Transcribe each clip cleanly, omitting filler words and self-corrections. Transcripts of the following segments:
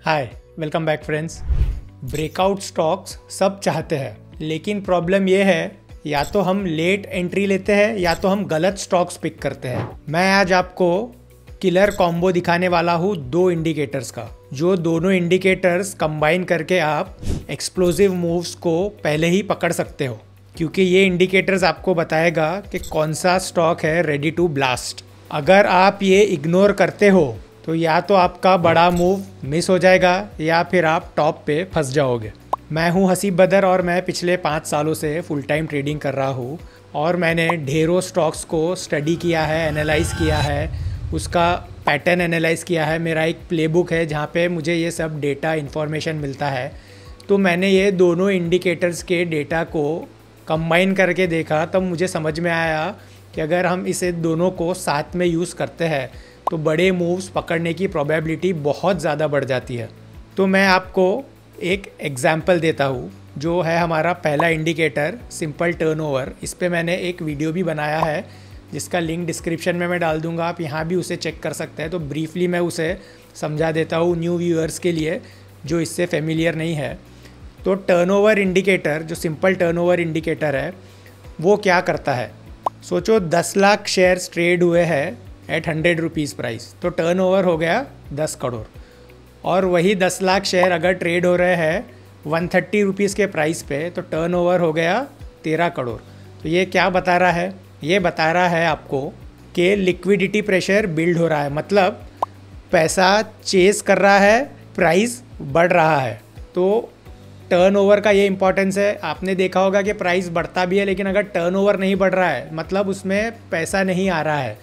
हाय, welcome back friends. Breakout stocks सब चाहते हैं, लेकिन प्रॉब्लम ये है या तो हम लेट एंट्री लेते हैं या तो हम गलत स्टॉक्स पिक करते हैं। मैं आज आपको किलर कॉम्बो दिखाने वाला हूँ दो इंडिकेटर्स का, जो दोनों इंडिकेटर्स कंबाइन करके आप एक्सप्लोसिव मूव्स को पहले ही पकड़ सकते हो, क्योंकि ये इंडिकेटर्स आपको बताएगा कि कौन सा स्टॉक है रेडी टू ब्लास्ट। अगर आप ये इग्नोर करते हो तो या तो आपका बड़ा मूव मिस हो जाएगा या फिर आप टॉप पे फंस जाओगे। मैं हूं हसीब बदर और मैं पिछले 5 सालों से फुल टाइम ट्रेडिंग कर रहा हूं और मैंने ढेरों स्टॉक्स को स्टडी किया है, एनालाइज किया है, उसका पैटर्न एनालाइज किया है। मेरा एक प्लेबुक है जहां पे मुझे ये सब डेटा इन्फॉर्मेशन मिलता है। तो मैंने ये दोनों इंडिकेटर्स के डेटा को कंबाइन करके देखा, तब मुझे समझ में आया कि अगर हम इसे दोनों को साथ में यूज़ करते हैं तो बड़े मूव्स पकड़ने की प्रोबेबिलिटी बहुत ज़्यादा बढ़ जाती है। तो मैं आपको एक एग्जाम्पल देता हूँ, जो है हमारा पहला इंडिकेटर सिंपल टर्नओवर। इस पे मैंने एक वीडियो भी बनाया है जिसका लिंक डिस्क्रिप्शन में मैं डाल दूँगा, आप यहाँ भी उसे चेक कर सकते हैं। तो ब्रीफली मैं उसे समझा देता हूँ न्यू व्यूअर्स के लिए जो इससे फेमिलियर नहीं है। तो टर्नओवर इंडिकेटर, जो सिंपल टर्नओवर इंडिकेटर है, वो क्या करता है? सोचो 10 लाख शेयर्स ट्रेड हुए हैं एट 100 रुपीज़ प्राइस, तो टर्नओवर हो गया 10 करोड़। और वही 10 लाख शेयर अगर ट्रेड हो रहे हैं 130 रुपीज़ के प्राइस पे, तो टर्नओवर हो गया 13 करोड़। तो ये क्या बता रहा है? ये बता रहा है आपको कि लिक्विडिटी प्रेशर बिल्ड हो रहा है, मतलब पैसा चेस कर रहा है, प्राइस बढ़ रहा है। तो टर्नओवर का ये इंपॉर्टेंस है। आपने देखा होगा कि प्राइस बढ़ता भी है, लेकिन अगर टर्नओवर नहीं बढ़ रहा है मतलब उसमें पैसा नहीं आ रहा है,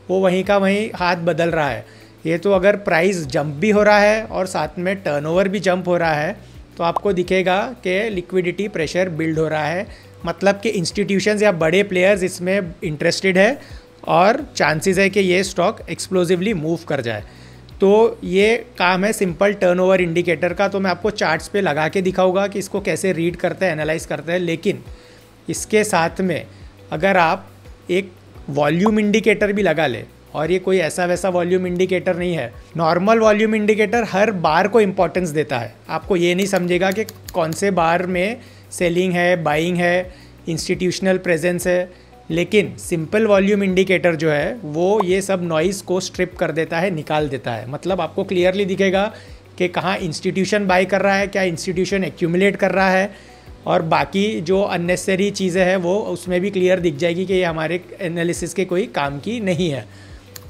वो वहीं का वहीं हाथ बदल रहा है। ये तो अगर प्राइस जंप भी हो रहा है और साथ में टर्नओवर भी जंप हो रहा है तो आपको दिखेगा कि लिक्विडिटी प्रेशर बिल्ड हो रहा है, मतलब कि इंस्टीट्यूशंस या बड़े प्लेयर्स इसमें इंटरेस्टेड है और चांसेस है कि ये स्टॉक एक्सप्लोसिवली मूव कर जाए। तो ये काम है सिंपल टर्नओवर इंडिकेटर का। तो मैं आपको चार्ट्स पे लगा के दिखाऊंगा कि इसको कैसे रीड करते हैं, एनालाइज करते हैं। लेकिन इसके साथ में अगर आप एक वॉल्यूम इंडिकेटर भी लगा ले, और ये कोई ऐसा वैसा वॉल्यूम इंडिकेटर नहीं है, नॉर्मल वॉल्यूम इंडिकेटर हर बार को इंपॉर्टेंस देता है। आपको ये नहीं समझेगा कि कौन से बार में सेलिंग है, बाइंग है, इंस्टीट्यूशनल प्रेजेंस है। लेकिन सिंपल वॉल्यूम इंडिकेटर जो है वो ये सब नॉइज़ को स्ट्रिप कर देता है, निकाल देता है। मतलब आपको क्लियरली दिखेगा कि कहाँ इंस्टीट्यूशन बाई कर रहा है, क्या इंस्टीट्यूशन एक्यूमुलेट कर रहा है, और बाकी जो अननेसेसरी चीज़ें हैं वो उसमें भी क्लियर दिख जाएगी कि ये हमारे एनालिसिस के कोई काम की नहीं है।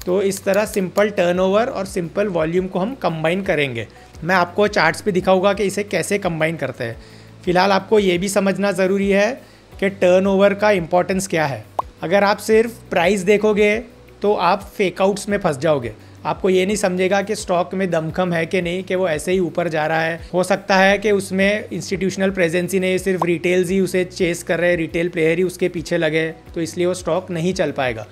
तो इस तरह सिंपल टर्नओवर और सिंपल वॉल्यूम को हम कंबाइन करेंगे। मैं आपको चार्ट्स पे दिखाऊंगा कि इसे कैसे कंबाइन करते हैं। फ़िलहाल आपको ये भी समझना ज़रूरी है कि टर्नओवर का इम्पोर्टेंस क्या है। अगर आप सिर्फ प्राइस देखोगे तो आप फेकआउट्स में फंस जाओगे। आपको ये नहीं समझेगा कि स्टॉक में दमखम है कि नहीं, कि वो ऐसे ही ऊपर जा रहा है। हो सकता है कि उसमें इंस्टीट्यूशनल प्रेजेंस ही नहीं, सिर्फ रिटेल्स ही उसे चेस कर रहे हैं, रिटेल प्लेयर ही उसके पीछे लगे, तो इसलिए वो स्टॉक नहीं चल पाएगा।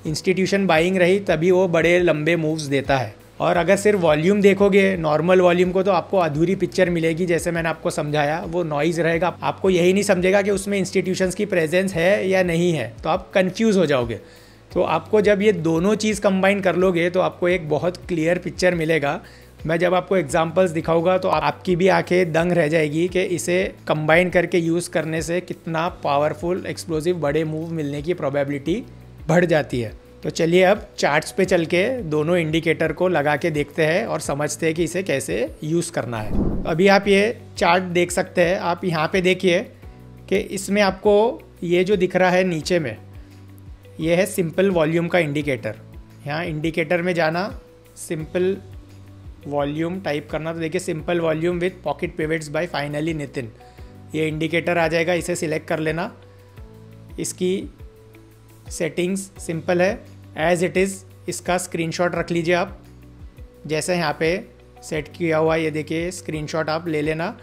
इंस्टीट्यूशन बाइंग रही तभी वो बड़े लंबे मूव्स देता है। और अगर सिर्फ वॉल्यूम देखोगे, नॉर्मल वॉल्यूम को, तो आपको अधूरी पिक्चर मिलेगी। जैसे मैंने आपको समझाया, वो नॉइज़ रहेगा। आपको यही नहीं समझेगा कि उसमें इंस्टीट्यूशंस की प्रेजेंस है या नहीं है, तो आप कंफ्यूज हो जाओगे। तो आपको जब ये दोनों चीज़ कंबाइन कर लोगे तो आपको एक बहुत क्लियर पिक्चर मिलेगा। मैं जब आपको एग्जांपल्स दिखाऊंगा तो आपकी भी आंखें दंग रह जाएगी कि इसे कंबाइन करके यूज़ करने से कितना पावरफुल एक्सप्लोसिव बड़े मूव मिलने की प्रोबेबिलिटी बढ़ जाती है। तो चलिए अब चार्ट्स पे चल के दोनों इंडिकेटर को लगा के देखते हैं और समझते हैं कि इसे कैसे यूज़ करना है। अभी आप ये चार्ट देख सकते हैं। आप यहाँ पे देखिए कि इसमें आपको ये जो दिख रहा है नीचे में, ये है सिंपल वॉल्यूम का इंडिकेटर। यहाँ इंडिकेटर में जाना, सिंपल वॉल्यूम टाइप करना, तो देखिए simple volume with pocket pivots by finally Nitin, ये इंडिकेटर आ जाएगा। इसे सिलेक्ट कर लेना। इसकी सेटिंग्स सिंपल है, एज इट इज़। इसका स्क्रीनशॉट रख लीजिए आप, जैसे यहाँ पे सेट किया हुआ, ये देखिए स्क्रीनशॉट आप ले लेना।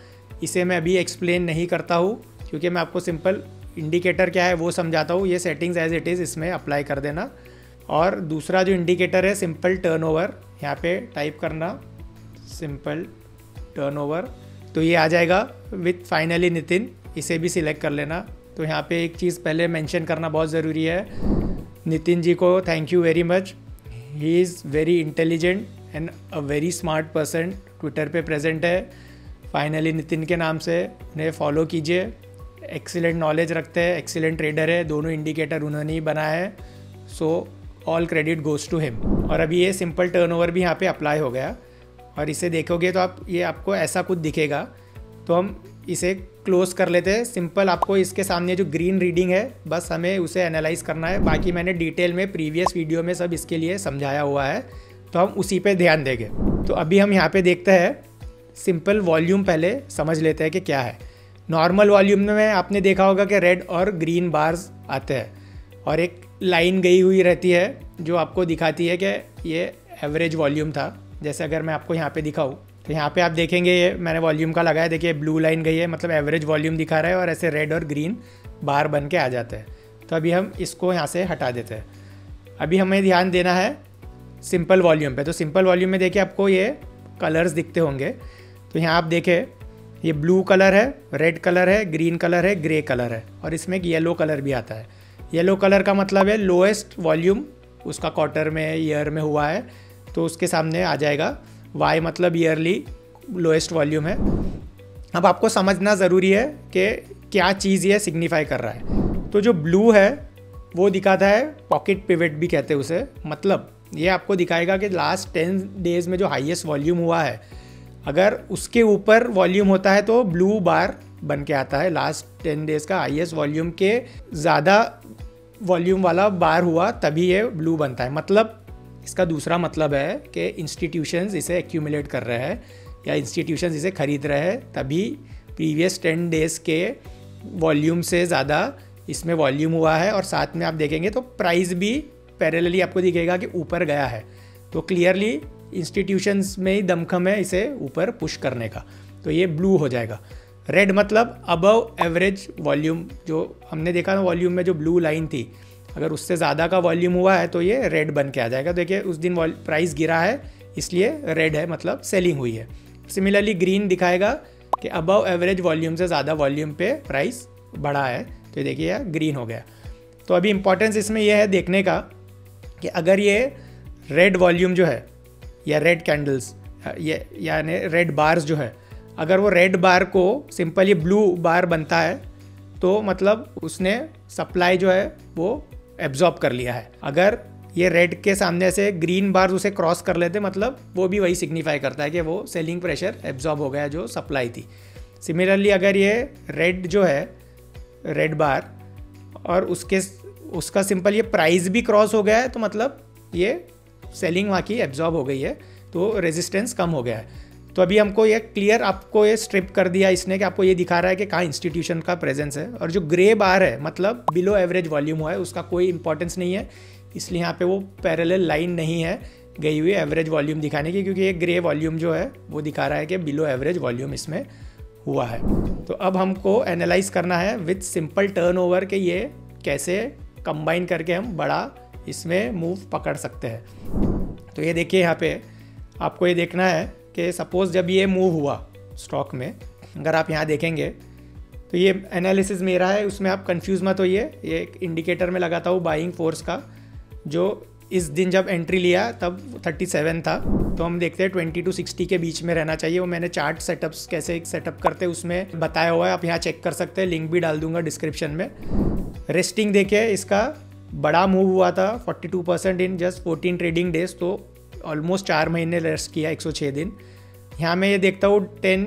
इसे मैं अभी एक्सप्लेन नहीं करता हूँ क्योंकि मैं आपको सिंपल इंडिकेटर क्या है वो समझाता हूँ। ये सेटिंग्स एज इट इज़ इसमें अप्लाई कर देना। और दूसरा जो इंडिकेटर है सिंपल टर्नओवर, यहाँ पे टाइप करना सिंपल टर्नओवर, तो ये आ जाएगा विथ फाइनली नितिन। इसे भी सिलेक्ट कर लेना। तो यहाँ पे एक चीज़ पहले मेंशन करना बहुत ज़रूरी है, नितिन जी को thank you very much. He is very intelligent and a very smart person Twitter पे प्रेजेंट है, फाइनली नितिन के नाम से, उन्हें फॉलो कीजिए। एक्सीलेंट नॉलेज रखते हैं, एक्सीलेंट ट्रेडर है, दोनों इंडिकेटर उन्होंने ही बनाया है, so all credit goes to him. और अभी ये सिंपल टर्नओवर भी यहाँ पे अप्लाई हो गया और इसे देखोगे तो आपको ऐसा कुछ दिखेगा। तो हम इसे क्लोज कर लेते हैं। सिंपल आपको इसके सामने जो ग्रीन रीडिंग है बस हमें उसे एनालाइज करना है। बाकी मैंने डिटेल में प्रीवियस वीडियो में सब इसके लिए समझाया हुआ है, तो हम उसी पे ध्यान देंगे। तो अभी हम यहाँ पे देखते हैं, सिंपल वॉल्यूम पहले समझ लेते हैं कि क्या है। नॉर्मल वॉल्यूम में आपने देखा होगा कि रेड और ग्रीन बार्स आते हैं और एक लाइन गई हुई रहती है जो आपको दिखाती है कि ये एवरेज वॉल्यूम था। जैसे अगर मैं आपको यहाँ पे दिखाऊँ तो यहाँ पे आप देखेंगे, ये मैंने वॉल्यूम का लगाया, देखिए ब्लू लाइन गई है, मतलब एवरेज वॉल्यूम दिखा रहा है और ऐसे रेड और ग्रीन बार बन के आ जाते हैं। तो अभी हम इसको यहाँ से हटा देते हैं। अभी हमें ध्यान देना है सिंपल वॉल्यूम पे। तो सिंपल वॉल्यूम में देखिए आपको ये कलर्स दिखते होंगे। तो यहाँ आप देखें, ये ब्लू कलर है, रेड कलर है, ग्रीन कलर है, ग्रे कलर है और इसमें एक येलो कलर भी आता है। येलो कलर का मतलब है लोएस्ट वॉल्यूम उसका क्वार्टर में, ईयर में हुआ है, तो उसके सामने आ जाएगा। वाई मतलब ईयरली लोएस्ट वॉल्यूम है। अब आपको समझना ज़रूरी है कि क्या चीज़ ये सिग्निफाई कर रहा है। तो जो ब्लू है वो दिखाता है पॉकेट पिवट भी कहते हैं उसे, मतलब ये आपको दिखाएगा कि लास्ट 10 डेज़ में जो हाईएस्ट वॉल्यूम हुआ है, अगर उसके ऊपर वॉल्यूम होता है तो ब्लू बार बन के आता है। लास्ट 10 डेज़ का हाईएस्ट वॉल्यूम के ज़्यादा वॉल्यूम वाला बार हुआ तभी ये ब्लू बनता है। मतलब इसका दूसरा मतलब है कि इंस्टीट्यूशंस इसे एक्यूमुलेट कर रहे हैं या इंस्टीट्यूशंस इसे खरीद रहे हैं, तभी प्रीवियस 10 डेज़ के वॉल्यूम से ज़्यादा इसमें वॉल्यूम हुआ है। और साथ में आप देखेंगे तो प्राइस भी पैरेलली आपको दिखेगा कि ऊपर गया है। तो क्लियरली इंस्टीट्यूशंस में ही दमखम है इसे ऊपर पुश करने का, तो ये ब्लू हो जाएगा। रेड मतलब अबव एवरेज वॉल्यूम, जो हमने देखा ना वॉल्यूम में जो ब्लू लाइन थी, अगर उससे ज़्यादा का वॉल्यूम हुआ है तो ये रेड बन के आ जाएगा। देखिए उस दिन प्राइस गिरा है इसलिए रेड है, मतलब सेलिंग हुई है। सिमिलरली ग्रीन दिखाएगा कि अबव एवरेज वॉल्यूम से ज़्यादा वॉल्यूम पे प्राइस बढ़ा है, तो देखिए यार ग्रीन हो गया। तो अभी इंपॉर्टेंस इसमें यह है देखने का कि अगर ये रेड वॉल्यूम जो है या रेड कैंडल्स यानी रेड बार्स जो है, अगर वो रेड बार को सिंपल ये ब्लू बार बनता है तो मतलब उसने सप्लाई जो है वो एब्जॉर्ब कर लिया है। अगर ये रेड के सामने से ग्रीन बार उसे क्रॉस कर लेते, मतलब वो भी वही सिग्निफाई करता है कि वो सेलिंग प्रेशर एब्जॉर्ब हो गया जो सप्लाई थी। सिमिलरली अगर ये रेड जो है रेड बार और उसका सिंपल ये प्राइस भी क्रॉस हो गया है, तो मतलब ये सेलिंग वहाँ की एब्जॉर्ब हो गई है, तो रेजिस्टेंस कम हो गया है। तो अभी हमको ये क्लियर आपको ये स्ट्रिप कर दिया इसने कि आपको ये दिखा रहा है कि कहाँ इंस्टीट्यूशन का प्रेजेंस है। और जो ग्रे बार है मतलब बिलो एवरेज वॉल्यूम हुआ है, उसका कोई इंपॉर्टेंस नहीं है, इसलिए यहाँ पे वो पैरेलल लाइन नहीं है गई हुई एवरेज वॉल्यूम दिखाने की, क्योंकि ये ग्रे वॉल्यूम जो है वो दिखा रहा है कि बिलो एवरेज वॉल्यूम इसमें हुआ है। तो अब हमको एनालाइज करना है विथ सिंपल टर्नओवर के ये कैसे कंबाइन करके हम बड़ा इसमें मूव पकड़ सकते हैं। तो ये देखिए यहाँ पे आपको ये देखना है कि सपोज़ जब ये मूव हुआ स्टॉक में, अगर आप यहाँ देखेंगे तो ये एनालिसिस मेरा है, उसमें आप कंफ्यूज मत होइए। ये एक इंडिकेटर में लगाता हूँ बाइंग फोर्स का, जो इस दिन जब एंट्री लिया तब 37 था, तो हम देखते हैं 20 to 60 के बीच में रहना चाहिए। वो मैंने चार्ट सेटअप्स कैसे सेटअप करते हैं उसमें बताया हुआ है, आप यहाँ चेक कर सकते हैं, लिंक भी डाल दूंगा डिस्क्रिप्शन में। रेस्टिंग देखिए, इसका बड़ा मूव हुआ था 42% इन जस्ट 14 ट्रेडिंग डेज, तो ऑलमोस्ट 4 महीने रेस्ट किया, 106 दिन। यहाँ मैं ये देखता हूँ 10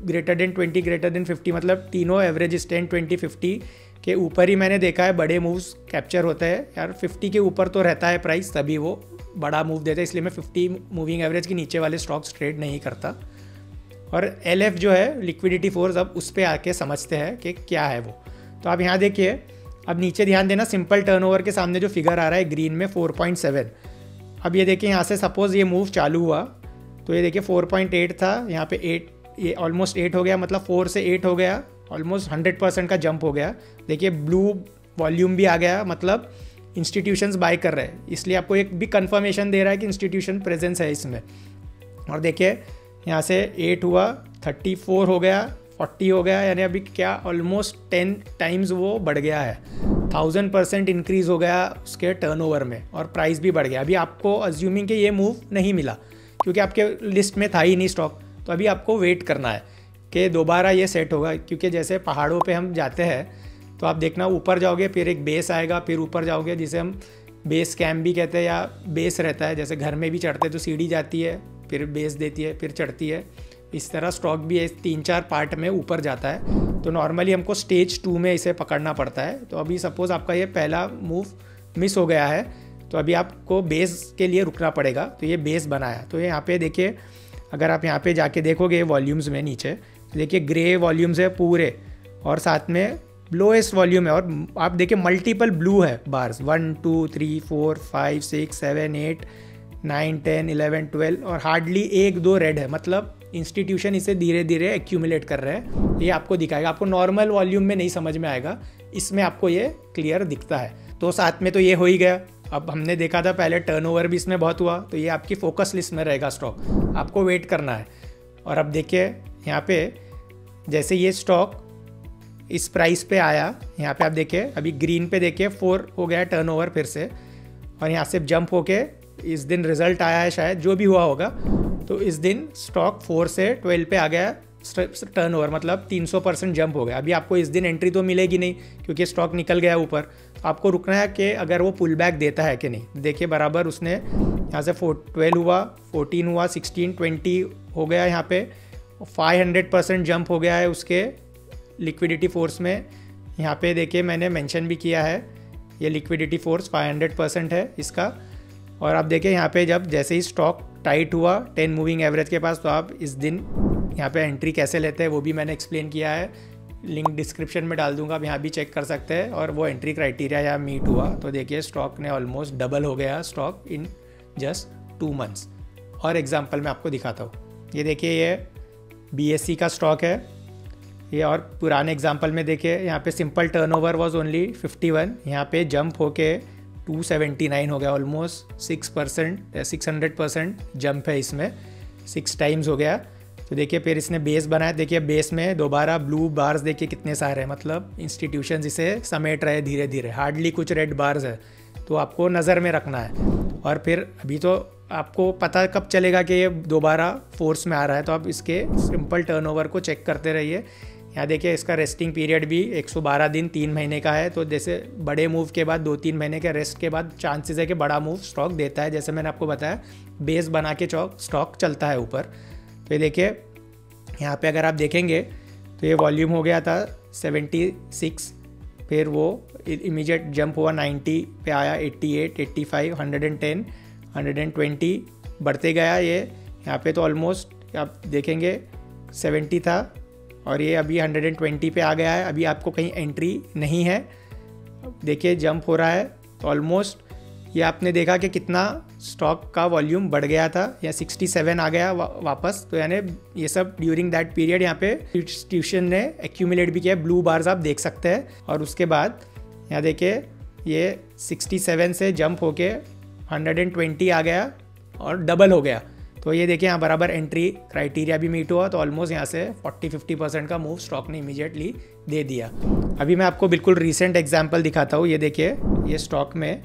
ग्रेटर देन 20 ग्रेटर देन 50, मतलब तीनों एवरेज 10 20 50 के ऊपर ही मैंने देखा है बड़े मूव्स कैप्चर होते हैं। यार 50 के ऊपर तो रहता है प्राइस तभी वो बड़ा मूव देता है, इसलिए मैं 50 मूविंग एवरेज के नीचे वाले स्टॉक्स ट्रेड नहीं करता। और LF जो है लिक्विडिटी फोर्स, अब उस पर आके समझते हैं कि क्या है वो। तो आप यहाँ देखिए, अब नीचे ध्यान देना, सिंपल टर्नओवर के सामने जो फिगर आ रहा है ग्रीन में 4.7। अब ये देखिए यहाँ से सपोज़ ये मूव चालू हुआ तो ये देखिए 4.8 था, यहाँ पे 8, ये ऑलमोस्ट 8 हो गया, मतलब 4 से 8 हो गया, ऑलमोस्ट 100% का जंप हो गया। देखिए ब्लू वॉल्यूम भी आ गया, मतलब इंस्टीट्यूशंस बाय कर रहे हैं, इसलिए आपको एक भी कंफर्मेशन दे रहा है कि इंस्टीट्यूशन प्रेजेंस है इसमें। और देखिए यहाँ से 8 हुआ, 34 हो गया, 40 हो गया, यानी अभी क्या ऑलमोस्ट 10 टाइम्स वो बढ़ गया है, 1000% इंक्रीज़ हो गया उसके टर्नओवर में, और प्राइस भी बढ़ गया। अभी आपको अज्यूमिंग कि ये मूव नहीं मिला, क्योंकि आपके लिस्ट में था ही नहीं स्टॉक। तो अभी आपको वेट करना है कि दोबारा ये सेट होगा, क्योंकि जैसे पहाड़ों पे हम जाते हैं तो आप देखना ऊपर जाओगे फिर एक बेस आएगा, फिर ऊपर जाओगे जिसे हम बेस कैंप भी कहते हैं या बेस रहता है। जैसे घर में भी चढ़ते हैं तो सीढ़ी जाती है, फिर बेस देती है, फिर चढ़ती है। इस तरह स्टॉक भी इस 3-4 पार्ट में ऊपर जाता है। तो नॉर्मली हमको स्टेज 2 में इसे पकड़ना पड़ता है। तो अभी सपोज़ आपका ये पहला मूव मिस हो गया है, तो अभी आपको बेस के लिए रुकना पड़ेगा। तो ये बेस बनाया, तो यहाँ पे देखिए, अगर आप यहाँ पे जाके देखोगे वॉल्यूम्स में नीचे, तो देखिए ग्रे वॉल्यूम्स है पूरे और साथ में लोएस्ट वॉल्यूम है, और आप देखिए मल्टीपल ब्लू है बार्स, 1 2 3 4 5 6 7 8 9 10 11 12 और हार्डली 1-2 रेड है। मतलब इंस्टीट्यूशन इसे धीरे धीरे एक्यूमुलेट कर रहे हैं। ये आपको दिखाएगा, आपको नॉर्मल वॉल्यूम में नहीं समझ में आएगा, इसमें आपको ये क्लियर दिखता है। तो साथ में तो ये हो ही गया। अब हमने देखा था पहले टर्नओवर भी इसमें बहुत हुआ, तो ये आपकी फोकस लिस्ट में रहेगा स्टॉक, आपको वेट करना है। और अब देखिए यहाँ पे जैसे ये स्टॉक इस प्राइस पे आया, यहाँ पे आप देखिए अभी ग्रीन पे देखिए 4 हो गया टर्नओवर फिर से, और यहाँ से जंप होके इस दिन रिजल्ट आया है शायद, जो भी हुआ होगा, तो इस दिन स्टॉक 4 से 12 पे आ गया टर्नओवर, मतलब 300% जंप हो गया। अभी आपको इस दिन एंट्री तो मिलेगी नहीं क्योंकि स्टॉक निकल गया ऊपर। आपको रुकना है कि अगर वो पुल बैक देता है कि नहीं। देखिए बराबर उसने यहाँ से 12 हुआ, 14 हुआ, 16 20 हो गया, यहाँ पे 500% जंप हो गया है उसके लिक्विडिटी फोर्स में। यहाँ पे देखिए मैंने मेंशन भी किया है, ये लिक्विडिटी फोर्स 500% है इसका। और आप देखिए यहाँ पे जब जैसे ही स्टॉक टाइट हुआ 10 मूविंग एवरेज के पास, तो आप इस दिन यहाँ पे एंट्री कैसे लेते हैं वो भी मैंने एक्सप्लेन किया है, लिंक डिस्क्रिप्शन में डाल दूंगा, आप यहाँ भी चेक कर सकते हैं। और वो एंट्री क्राइटेरिया यहाँ मीट हुआ, तो देखिए स्टॉक ने ऑलमोस्ट डबल हो गया स्टॉक इन जस्ट 2 मंथ्स। और एग्जांपल मैं आपको दिखाता हूँ, ये देखिए ये BSE का स्टॉक है ये, और पुराने एग्जांपल में देखिए यहाँ पे सिंपल टर्नओवर वाज ओनली 51, यहाँ पे जंप होके 279 हो गया, ऑलमोस्ट 600% जंप है इसमें, 6 टाइम्स हो गया। तो देखिए फिर इसने बेस बनाया, देखिए बेस में दोबारा ब्लू बार्स देखिए कितने सारे हैं, मतलब इंस्टीट्यूशंस इसे समेट रहे धीरे धीरे, हार्डली कुछ रेड बार्स है, तो आपको नज़र में रखना है। और फिर अभी तो आपको पता कब चलेगा कि ये दोबारा फोर्स में आ रहा है, तो आप इसके सिंपल टर्नओवर को चेक करते रहिए। यहाँ देखिए इसका रेस्टिंग पीरियड भी 112 दिन 3 महीने का है, तो जैसे बड़े मूव के बाद 2-3 महीने के रेस्ट के बाद चांसेस है कि बड़ा मूव स्टॉक देता है। जैसे मैंने आपको बताया बेस बना के स्टॉक चलता है ऊपर। तो ये देखिए यहाँ पे अगर आप देखेंगे तो ये वॉल्यूम हो गया था 76, फिर वो इमीडिएट जंप हुआ 90 पे आया, 88, 85, 110, 120 बढ़ते गया ये। यहाँ पे तो ऑलमोस्ट आप देखेंगे 70 था और ये अभी 120 पे आ गया है। अभी आपको कहीं एंट्री नहीं है, देखिए जंप हो रहा है, तो ऑलमोस्ट ये आपने देखा कि कितना स्टॉक का वॉल्यूम बढ़ गया था, या 67 आ गया वापस। तो यानी ये सब ड्यूरिंग दैट पीरियड यहाँ पे इंस्टीट्यूशन ने एक्यूमुलेट भी किया, ब्लू बार्स आप देख सकते हैं। और उसके बाद यहाँ देखिए ये 67 से जंप होके 120 आ गया और डबल हो गया। तो ये देखिए यहाँ बराबर एंट्री क्राइटेरिया भी मीट हुआ, तो ऑलमोस्ट यहाँ से 40-50% का मूव स्टॉक ने इमीडिएटली दे दिया। अभी मैं आपको बिल्कुल रीसेंट एग्जांपल दिखाता हूँ। ये देखिए ये स्टॉक में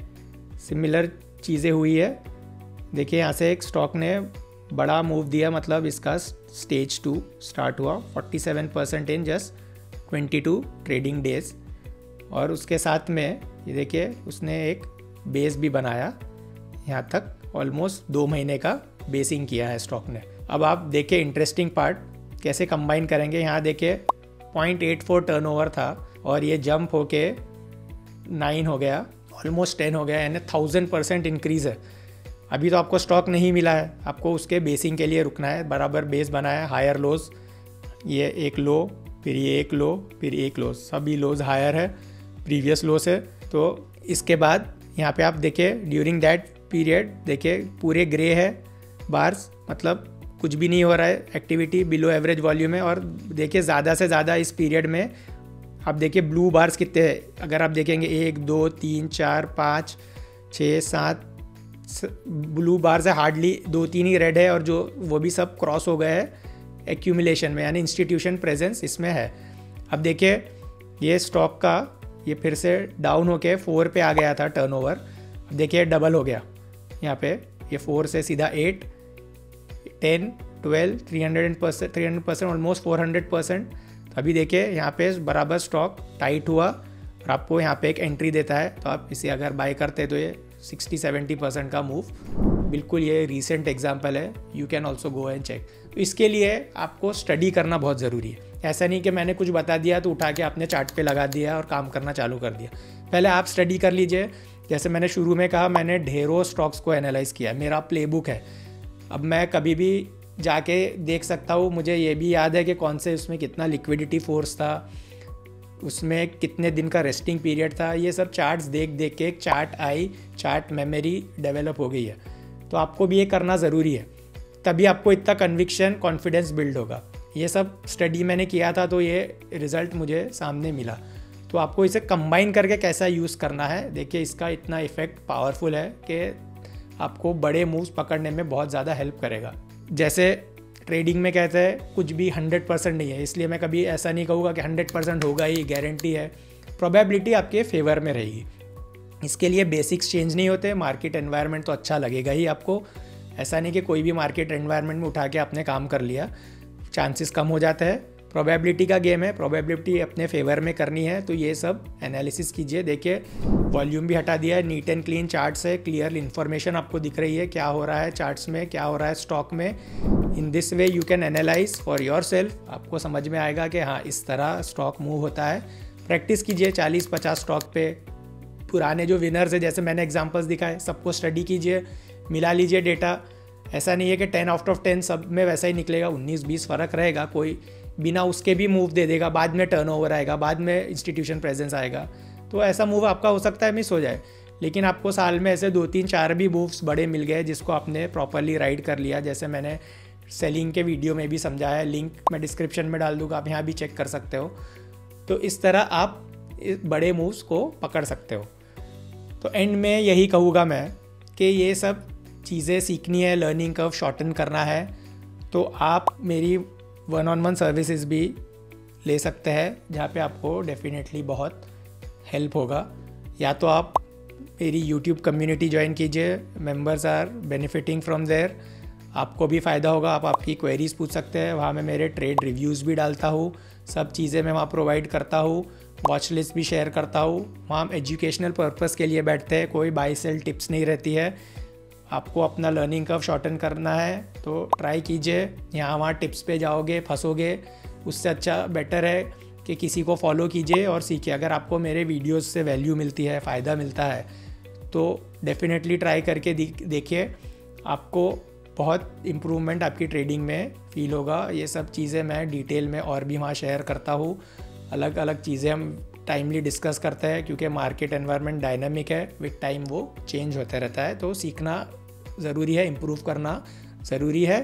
सिमिलर चीज़ें हुई है। देखिए यहाँ से एक स्टॉक ने बड़ा मूव दिया, मतलब इसका स्टेज 2 स्टार्ट हुआ 47% इन जस्ट 22 ट्रेडिंग डेज। और उसके साथ में ये देखिए उसने एक बेस भी बनाया, यहाँ तक ऑलमोस्ट 2 महीने का बेसिंग किया है स्टॉक ने। अब आप देखिए इंटरेस्टिंग पार्ट कैसे कंबाइन करेंगे। यहाँ देखिए 0.84 टर्नओवर था और ये जंप होके 9 हो गया, ऑलमोस्ट 10 हो गया, यानी 1000% इंक्रीज़ है। अभी तो आपको स्टॉक नहीं मिला है, आपको उसके बेसिंग के लिए रुकना है। बराबर बेस बनाया, हायर लोज, ये एक लो, फिर ये एक लो, फिर एक लो, सभी लोज हायर है प्रीवियस लो से। तो इसके बाद यहाँ पे आप देखिए ड्यूरिंग दैट पीरियड देखिए पूरे ग्रे है बार्स, मतलब कुछ भी नहीं हो रहा है, एक्टिविटी बिलो एवरेज वॉल्यूम है। और देखिए ज़्यादा से ज़्यादा इस पीरियड में आप देखिए ब्लू बार्स कितने हैं, अगर आप देखेंगे 1 2 3 4 5 6 7 ब्लू बार्स है, हार्डली 2-3 ही रेड है, और जो वो भी सब क्रॉस हो गए हैं एक्यूमुलेशन में, यानी इंस्टीट्यूशन प्रेजेंस इसमें है। अब देखिए ये स्टॉक का ये फिर से डाउन होके 4 पे आ गया था टर्नओवर, अब देखिए डबल हो गया यहाँ पे, ये 4 से सीधा 8, 10, 12, 300%, ऑलमोस्ट 400%। तो अभी देखिए यहाँ पे बराबर स्टॉक टाइट हुआ और आपको यहाँ पे एक एंट्री देता है, तो आप इसे अगर बाय करते हैं तो ये 60-70% का मूव, बिल्कुल ये रीसेंट एग्जांपल है, you can also go and check. तो इसके लिए आपको स्टडी करना बहुत ज़रूरी है। ऐसा नहीं कि मैंने कुछ बता दिया तो उठा के आपने चार्ट पे लगा दिया और काम करना चालू कर दिया। पहले आप स्टडी कर लीजिए। जैसे मैंने शुरू में कहा, मैंने ढेरों स्टॉक्स को एनालाइज किया, मेरा प्लेबुक है। अब मैं कभी भी जाके देख सकता हूँ, मुझे ये भी याद है कि कौन से उसमें कितना लिक्विडिटी फोर्स था, उसमें कितने दिन का रेस्टिंग पीरियड था। ये सब चार्ट्स देख देख के एक चार्ट मेमोरी डेवलप हो गई है। तो आपको भी ये करना ज़रूरी है, तभी आपको इतना कन्विक्शन कॉन्फिडेंस बिल्ड होगा। ये सब स्टडी मैंने किया था तो ये रिज़ल्ट मुझे सामने मिला। तो आपको इसे कंबाइन करके कैसा यूज़ करना है, देखिए इसका इतना इफ़ेक्ट पावरफुल है कि आपको बड़े मूव्स पकड़ने में बहुत ज़्यादा हेल्प करेगा। जैसे ट्रेडिंग में कहते हैं कुछ भी 100% नहीं है, इसलिए मैं कभी ऐसा नहीं कहूँगा कि 100% होगा ही, गारंटी है। प्रोबेबिलिटी आपके फेवर में रहेगी। इसके लिए बेसिक्स चेंज नहीं होते। मार्केट एनवायरनमेंट तो अच्छा लगेगा ही आपको, ऐसा नहीं कि कोई भी मार्केट एनवायरनमेंट में उठा के आपने काम कर लिया, चांसेस कम हो जाता है। प्रोबेबिलिटी का गेम है, प्रोबेबिलिटी अपने फेवर में करनी है। तो ये सब एनालिसिस कीजिए। देखिए वॉल्यूम भी हटा दिया है, नीट एंड क्लीन चार्ट्स है, क्लियर इन्फॉर्मेशन आपको दिख रही है क्या हो रहा है चार्ट्स में, क्या हो रहा है स्टॉक में। In this way you can analyse for your self. आपको समझ में आएगा कि हाँ इस तरह स्टॉक मूव होता है। प्रैक्टिस कीजिए 40-50 स्टॉक पे। पुराने जो विनर्स है, जैसे मैंने एग्जांपल्स दिखाए, सबको स्टडी कीजिए, मिला लीजिए डेटा। ऐसा नहीं है कि 10 आउट ऑफ 10 सब में वैसा ही निकलेगा, 19-20 फ़र्क रहेगा। कोई बिना उसके भी मूव दे देगा, बाद में टर्नओवर आएगा, बाद में इंस्टीट्यूशन प्रेजेंस आएगा, तो ऐसा मूव आपका हो सकता है मिस हो जाए। लेकिन आपको साल में ऐसे 2-3-4 भी मूव्स बड़े मिल गए जिसको आपने प्रॉपरली राइड कर लिया। जैसे मैंने सेलिंग के वीडियो में भी समझाया है, लिंक मैं डिस्क्रिप्शन में डाल दूँगा, आप यहाँ भी चेक कर सकते हो। तो इस तरह आप बड़े मूव्स को पकड़ सकते हो। तो एंड में यही कहूँगा मैं कि ये सब चीज़ें सीखनी है, लर्निंग कर्व शॉर्टन करना है, तो आप मेरी 1-on-1 सर्विसेज भी ले सकते हैं, जहाँ पे आपको डेफिनेटली बहुत हेल्प होगा। या तो आप मेरी यूट्यूब कम्युनिटी ज्वाइन कीजिए, members are benefiting from there, आपको भी फ़ायदा होगा। आप आपकी क्वेरीज पूछ सकते हैं, वहाँ मैं मेरे ट्रेड रिव्यूज़ भी डालता हूँ, सब चीज़ें मैं वहाँ प्रोवाइड करता हूँ, वॉच लिस्ट भी शेयर करता हूँ। वहाँ हम एजुकेशनल पर्पस के लिए बैठते हैं, कोई बाई सेल टिप्स नहीं रहती है। आपको अपना लर्निंग कर्व शॉर्टन करना है तो ट्राई कीजिए। यहाँ वहाँ टिप्स पे जाओगे फंसोगे, उससे अच्छा बेटर है कि किसी को फॉलो कीजिए और सीखिए। अगर आपको मेरे वीडियोस से वैल्यू मिलती है, फ़ायदा मिलता है, तो डेफिनेटली ट्राई करके देखिए, आपको बहुत इम्प्रूवमेंट आपकी ट्रेडिंग में फील होगा। ये सब चीज़ें मैं डिटेल में और भी वहाँ शेयर करता हूँ। अलग अलग चीज़ें हम टाइमली डिस्कस करते हैं, क्योंकि मार्केट एनवायरनमेंट डायनामिक है, विद टाइम वो चेंज होता रहता है। तो सीखना ज़रूरी है, इम्प्रूव करना ज़रूरी है।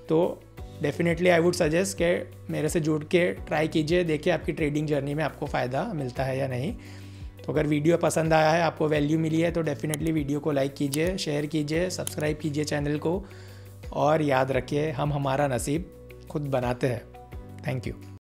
तो डेफिनेटली आई वुड सजेस्ट कि मेरे से जुड़ के ट्राई कीजिए, देखिए आपकी ट्रेडिंग जर्नी में आपको फ़ायदा मिलता है या नहीं। तो अगर वीडियो पसंद आया है, आपको वैल्यू मिली है, तो डेफिनेटली वीडियो को लाइक कीजिए, शेयर कीजिए, सब्सक्राइब कीजिए चैनल को, और याद रखिए हम हमारा नसीब खुद बनाते हैं। Thank you.